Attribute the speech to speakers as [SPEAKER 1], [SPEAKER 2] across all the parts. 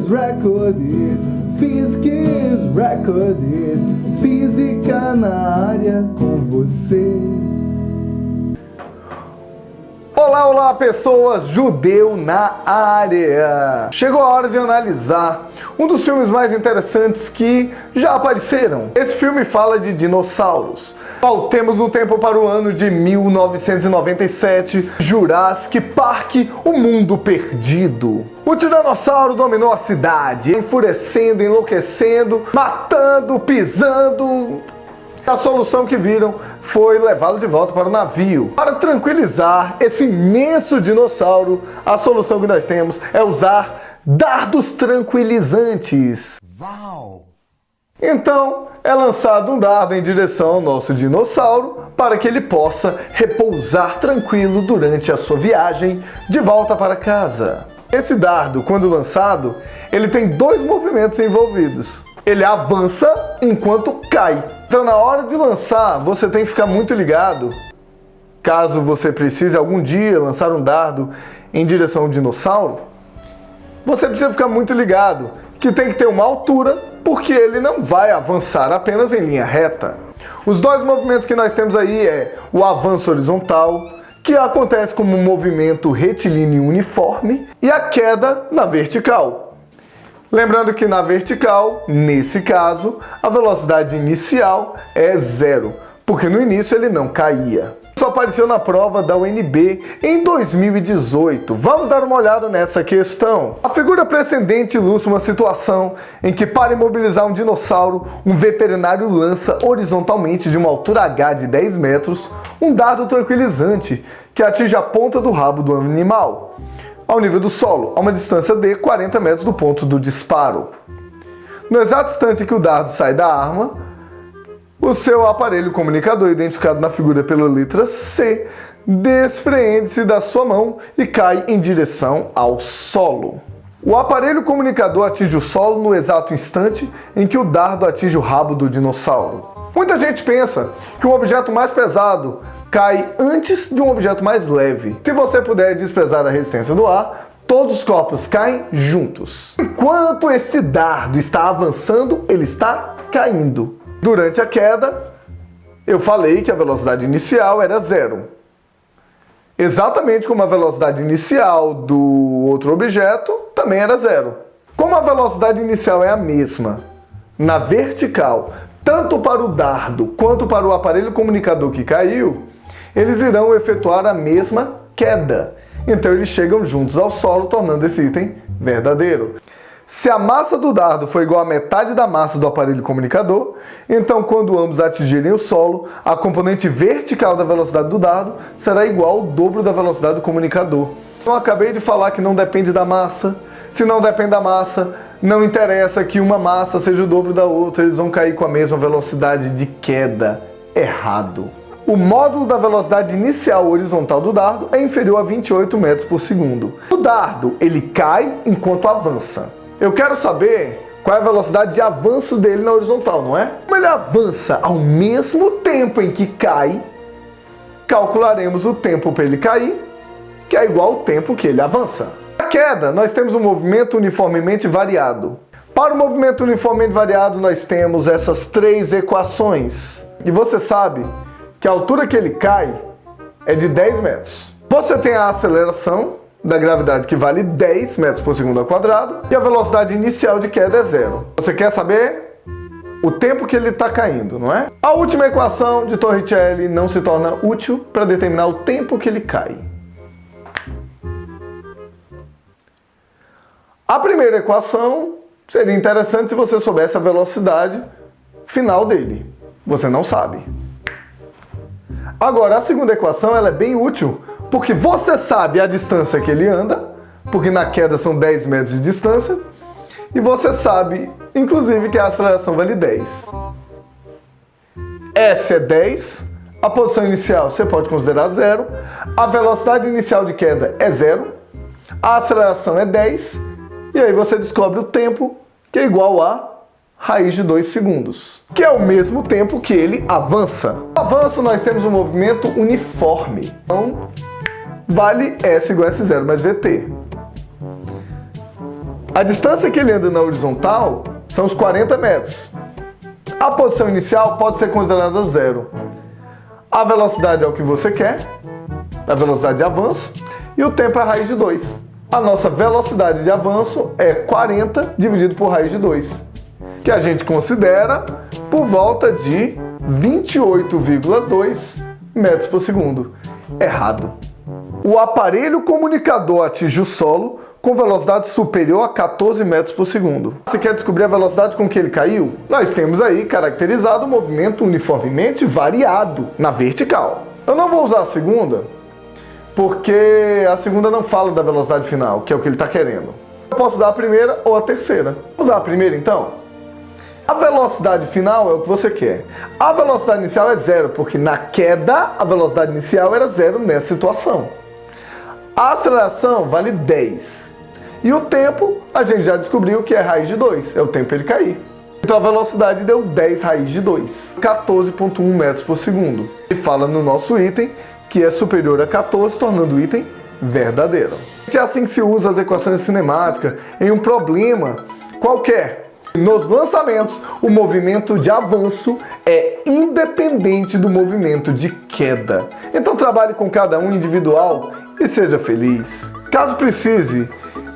[SPEAKER 1] Records, física na área com você. Olá pessoas, Judeu na área! Chegou a hora de analisar um dos filmes mais interessantes que já apareceram. Esse filme fala de dinossauros. Voltemos no tempo para o ano de 1997, Jurassic Park, o mundo perdido. O tiranossauro dominou a cidade, enfurecendo, enlouquecendo, matando, pisando. A solução que viram foi levá-lo de volta para o navio. Para tranquilizar esse imenso dinossauro, a solução que nós temos é usar dardos tranquilizantes. Uau! Então, é lançado um dardo em direção ao nosso dinossauro para que ele possa repousar tranquilo durante a sua viagem de volta para casa. Esse dardo, quando lançado, ele tem dois movimentos envolvidos. Ele avança enquanto cai. Então, na hora de lançar, você tem que ficar muito ligado. Caso você precise algum dia lançar um dardo em direção ao dinossauro, você precisa ficar muito ligado que tem que ter uma altura, porque ele não vai avançar apenas em linha reta. Os dois movimentos que nós temos aí é o avanço horizontal, que acontece como um movimento retilíneo uniforme, e a queda na vertical. Lembrando que na vertical, nesse caso, a velocidade inicial é 0, porque no início ele não caía. Isso apareceu na prova da UNB em 2018. Vamos dar uma olhada nessa questão. A figura precedente ilustra uma situação em que, para imobilizar um dinossauro, um veterinário lança horizontalmente de uma altura H de 10 metros um dardo tranquilizante que atinge a ponta do rabo do animal, ao nível do solo, a uma distância de 40 metros do ponto do disparo. No exato instante que o dardo sai da arma, o seu aparelho comunicador, identificado na figura pela letra C, despreende-se da sua mão e cai em direção ao solo. O aparelho comunicador atinge o solo no exato instante em que o dardo atinge o rabo do dinossauro. Muita gente pensa que um objeto mais pesado cai antes de um objeto mais leve. Se você puder desprezar a resistência do ar, todos os corpos caem juntos. Enquanto esse dardo está avançando, ele está caindo. Durante a queda, eu falei que a velocidade inicial era 0. Exatamente como a velocidade inicial do outro objeto também era 0. Como a velocidade inicial é a mesma na vertical, tanto para o dardo quanto para o aparelho comunicador que caiu, eles irão efetuar a mesma queda. Então eles chegam juntos ao solo, tornando esse item verdadeiro. Se a massa do dardo for igual à metade da massa do aparelho comunicador, então quando ambos atingirem o solo, a componente vertical da velocidade do dardo será igual ao dobro da velocidade do comunicador. Então eu acabei de falar que não depende da massa. Se não depende da massa, não interessa que uma massa seja o dobro da outra, eles vão cair com a mesma velocidade de queda. Errado. O módulo da velocidade inicial horizontal do dardo é inferior a 28 metros por segundo. O dardo, ele cai enquanto avança. Eu quero saber qual é a velocidade de avanço dele na horizontal, não é? Como ele avança ao mesmo tempo em que cai, calcularemos o tempo para ele cair, que é igual ao tempo que ele avança. Na queda, nós temos um movimento uniformemente variado. Para o movimento uniformemente variado, nós temos essas três equações. E você sabe que a altura que ele cai é de 10 metros. Você tem a aceleração da gravidade, que vale 10 metros por segundo ao quadrado, e a velocidade inicial de queda é 0. Você quer saber o tempo que ele está caindo, não é? A última equação de Torricelli não se torna útil para determinar o tempo que ele cai. A primeira equação seria interessante se você soubesse a velocidade final dele. Você não sabe. Agora, a segunda equação ela é bem útil, porque você sabe a distância que ele anda, porque na queda são 10 metros de distância, e você sabe, inclusive, que a aceleração vale 10. S é 10, a posição inicial você pode considerar 0, a velocidade inicial de queda é 0, a aceleração é 10, e aí você descobre o tempo, que é igual a raiz de 2 segundos, que é o mesmo tempo que ele avança. No avanço nós temos um movimento uniforme, então vale S igual a S0 mais VT. A distância que ele anda na horizontal são os 40 metros. A posição inicial pode ser considerada zero. A velocidade é o que você quer, a velocidade de avanço, e o tempo é a raiz de 2. A nossa velocidade de avanço é 40 dividido por raiz de 2, que a gente considera por volta de 28,2 metros por segundo. Errado. O aparelho comunicador atinge o solo com velocidade superior a 14 metros por segundo. Você quer descobrir a velocidade com que ele caiu? Nós temos aí caracterizado o movimento uniformemente variado na vertical. Eu não vou usar a segunda, porque a segunda não fala da velocidade final, que é o que ele está querendo. Eu posso usar a primeira ou a terceira. Vou usar a primeira então? A velocidade final é o que você quer. A velocidade inicial é zero, porque na queda a velocidade inicial era zero nessa situação. A aceleração vale 10. E o tempo, a gente já descobriu que é raiz de 2, é o tempo ele cair. Então a velocidade deu 10 raiz de 2, 14,1 metros por segundo. E fala no nosso item que é superior a 14, tornando o item verdadeiro. É assim que se usa as equações cinemáticas em um problema qualquer. Nos lançamentos, o movimento de avanço é independente do movimento de queda. Então trabalhe com cada um individual e seja feliz. Caso precise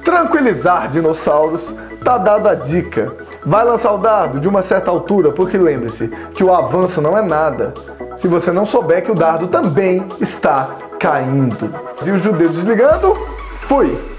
[SPEAKER 1] tranquilizar dinossauros, tá dada a dica. Vai lançar o dardo de uma certa altura, porque lembre-se que o avanço não é nada se você não souber que o dardo também está caindo. E o judeu desligando, fui!